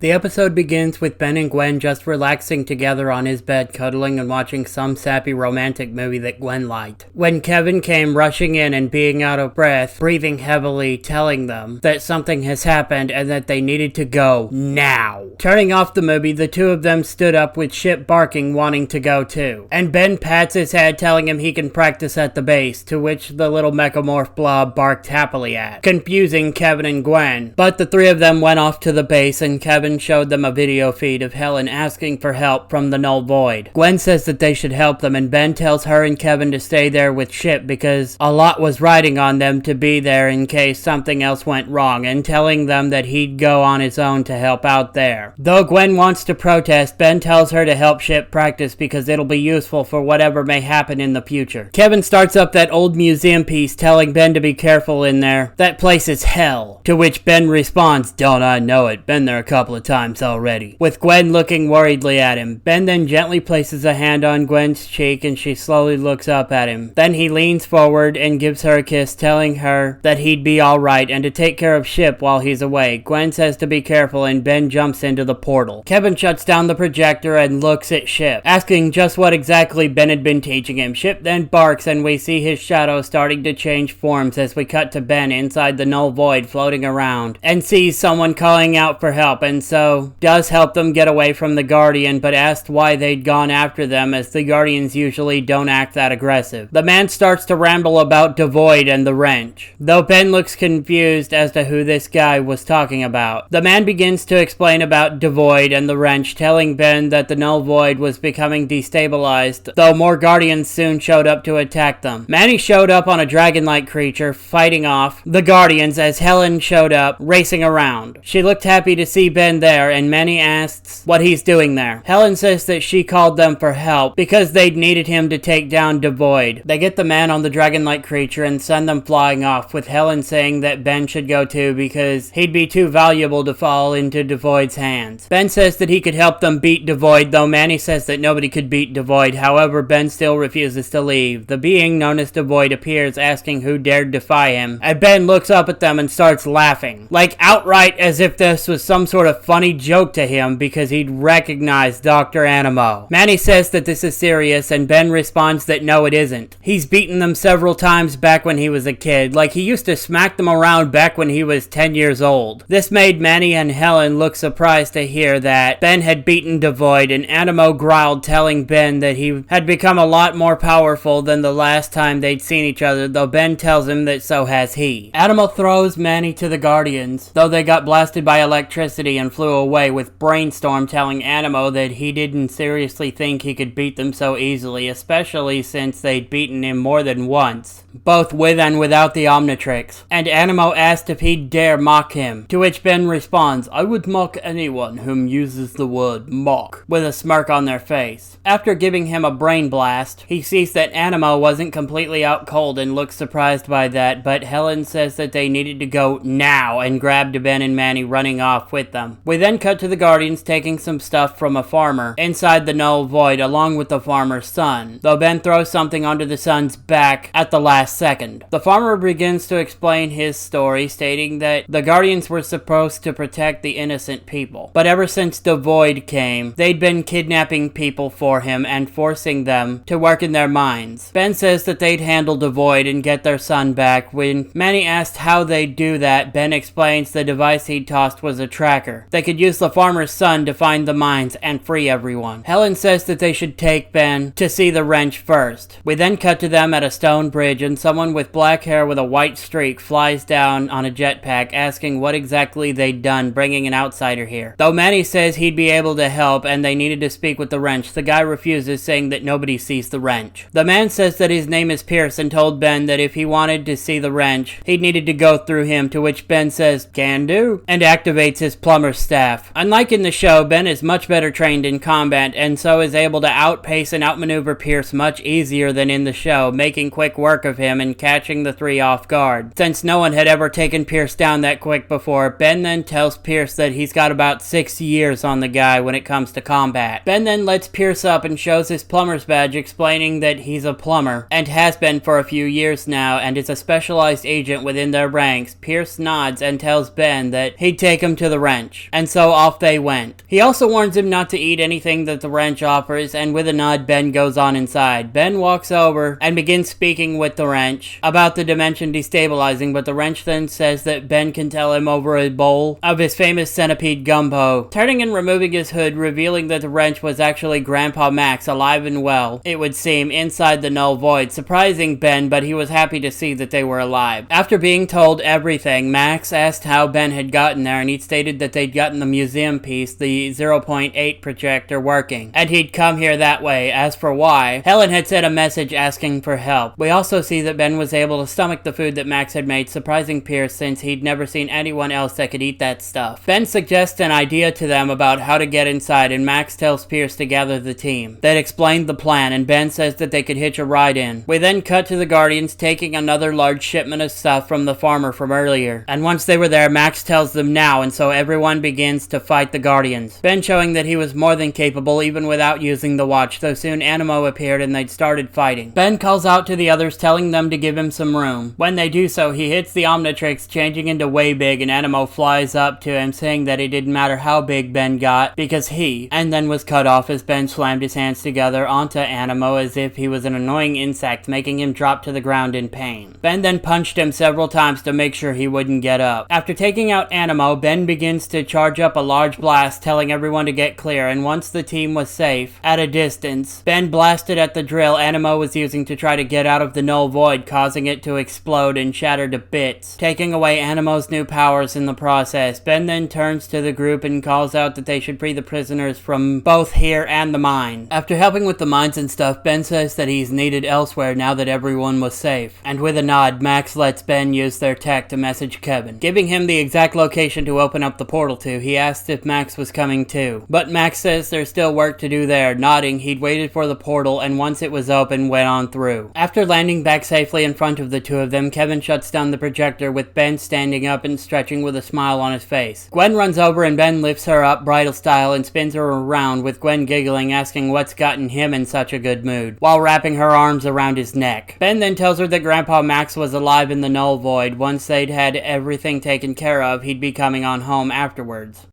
The episode begins with Ben and Gwen just relaxing together on his bed, cuddling and watching some sappy romantic movie that Gwen liked, when Kevin came rushing in and being out of breath, breathing heavily, telling them that something has happened and that they needed to go now. Turning off the movie, the two of them stood up with Ship barking, wanting to go too, and Ben pats his head, telling him he can practice at the base, to which the little mechamorph blob barked happily at, confusing Kevin and Gwen. But the three of them went off to the base, and Kevin showed them a video feed of Helen asking for help from the null void. Gwen says that they should help them, and Ben tells her and Kevin to stay there with Ship because a lot was riding on them to be there in case something else went wrong, and telling them that he'd go on his own to help out there. Though Gwen wants to protest, Ben tells her to help Ship practice because it'll be useful for whatever may happen in the future. Kevin starts up that old museum piece, telling Ben to be careful in there. That place is hell. To which Ben responds, "Don't I know it? Been there a couple of times already," with Gwen looking worriedly at him. Ben then gently places a hand on Gwen's cheek and she slowly looks up at him. Then he leans forward and gives her a kiss, telling her that he'd be alright and to take care of Ship while he's away. Gwen says to be careful and Ben jumps into the portal. Kevin shuts down the projector and looks at Ship, asking just what exactly Ben had been teaching him. Ship then barks and we see his shadow starting to change forms as we cut to Ben inside the null void floating around and sees someone calling out for help, and so does help them get away from the Guardian, but asked why they'd gone after them, as the Guardians usually don't act that aggressive. The man starts to ramble about Devoid and the wrench, though Ben looks confused as to who this guy was talking about. The man begins to explain about Devoid and the wrench, telling Ben that the null void was becoming destabilized, though more Guardians soon showed up to attack them. Manny showed up on a dragon-like creature, fighting off the Guardians as Helen showed up, racing around. She looked happy to see Ben there, and Manny asks what he's doing there. Helen says that she called them for help because they'd needed him to take down Devoid. They get the man on the dragon-like creature and send them flying off, with Helen saying that Ben should go too because he'd be too valuable to fall into Devoid's hands. Ben says that he could help them beat Devoid, though Manny says that nobody could beat Devoid. However, Ben still refuses to leave. The being known as Devoid appears, asking who dared defy him, and Ben looks up at them and starts laughing, like outright as if this was some sort of funny joke to him because he'd recognized Dr. Animo. Manny says that this is serious, and Ben responds that no, it isn't. He's beaten them several times back when he was a kid, like he used to smack them around back when he was 10 years old. This made Manny and Helen look surprised to hear that Ben had beaten Devoid, and Animo growled, telling Ben that he had become a lot more powerful than the last time they'd seen each other, though Ben tells him that so has he. Animo throws Manny to the Guardians, though they got blasted by electricity and flew away, with Brainstorm telling Animo that he didn't seriously think he could beat them so easily, especially since they'd beaten him more than once, both with and without the Omnitrix. And Animo asked if he'd dare mock him, to which Ben responds, "I would mock anyone whom uses the word mock," with a smirk on their face. After giving him a brain blast, he sees that Animo wasn't completely out cold and looks surprised by that, but Helen says that they needed to go now and grabbed Ben and Manny, running off with them. We then cut to the Guardians taking some stuff from a farmer inside the null void along with the farmer's son, though Ben throws something onto the son's back at the last second. The farmer begins to explain his story, stating that the Guardians were supposed to protect the innocent people, but ever since Devoid came, they'd been kidnapping people for him and forcing them to work in their mines. Ben says that they'd handle Devoid and get their son back. When Manny asked how they'd do that, Ben explains the device he'd tossed was a tracker. They could use the farmer's son to find the mines and free everyone. Helen says that they should take Ben to see the wrench first. We then cut to them at a stone bridge, and someone with black hair with a white streak flies down on a jetpack, asking what exactly they'd done bringing an outsider here. Though Manny says he'd be able to help and they needed to speak with the wrench, the guy refuses, saying that nobody sees the wrench. The man says that his name is Pierce and told Ben that if he wanted to see the wrench, he needed to go through him, to which Ben says, "Can do," and activates his plumber's staff. Unlike in the show, Ben is much better trained in combat and so is able to outpace and outmaneuver Pierce much easier than in the show, making quick work of him and catching the three off guard. Since no one had ever taken Pierce down that quick before, Ben then tells Pierce that he's got about about 6 years on the guy when it comes to combat. Ben then lets Pierce up and shows his plumber's badge, explaining that he's a plumber, and has been for a few years now, and is a specialized agent within their ranks. Pierce nods and tells Ben that he'd take him to the wrench, and so off they went. He also warns him not to eat anything that the wrench offers, and with a nod, Ben goes on inside. Ben walks over and begins speaking with the wrench about the dimension destabilizing, but the wrench then says that Ben can tell him over a bowl of his famous centipede gumbo. Turning and removing his hood, revealing that the wrench was actually Grandpa Max, alive and well, it would seem, inside the null void, surprising Ben, but he was happy to see that they were alive. After being told everything, Max asked how Ben had gotten there, and he'd stated that they'd gotten the museum piece, the 0.8 projector, working, and he'd come here that way. As for why, Helen had sent a message asking for help. We also see that Ben was able to stomach the food that Max had made, surprising Pierce since he'd never seen anyone else that could eat that stuff. Ben suggests an idea to them about how to get inside, and Max tells Pierce to gather the team. They'd explained the plan, and Ben says that they could hitch a ride in. We then cut to the Guardians taking another large shipment of stuff from the farmer from earlier, and once they were there, Max tells them now, and so everyone begins to fight the Guardians. Ben showing that he was more than capable even without using the watch, though soon Animo appeared and they'd started fighting. Ben calls out to the others, telling them to give him some room. When they do so, he hits the Omnitrix, changing into way big, and Animo flies up to him, saying that it didn't matter how big Ben got, because and then was cut off as Ben slammed his hands together onto Animo as if he was an annoying insect, making him drop to the ground in pain. Ben then punched him several times to make sure he wouldn't get up. After taking out Animo, Ben begins to charge up a large blast, telling everyone to get clear, and once the team was safe, at a distance, Ben blasted at the drill Animo was using to try to get out of the null void, causing it to explode and shatter to bits, taking away Animo's new powers in the process. Ben then turns to the group and calls out that they should free the prisoners from both here and the mine. After helping with the mines and stuff, Ben says that he's needed elsewhere now that everyone was safe, and with a nod, Max lets Ben use their tech to message Kevin. Giving him the exact location to open up the portal to, he asks if Max was coming too, but Max says there's still work to do there, nodding he'd waited for the portal, and once it was open, went on through. After landing back safely in front of the two of them, Kevin shuts down the projector, with Ben standing up and stretching with a smile on his face. Gwen runs over and Ben lifts her up bridal style and spins her around, with Gwen giggling, asking what's gotten him in such a good mood, while wrapping her arms around his neck. Ben then tells her that Grandpa Max was alive in the null void. Once they'd had everything taken care of, he'd be coming on home afterwards.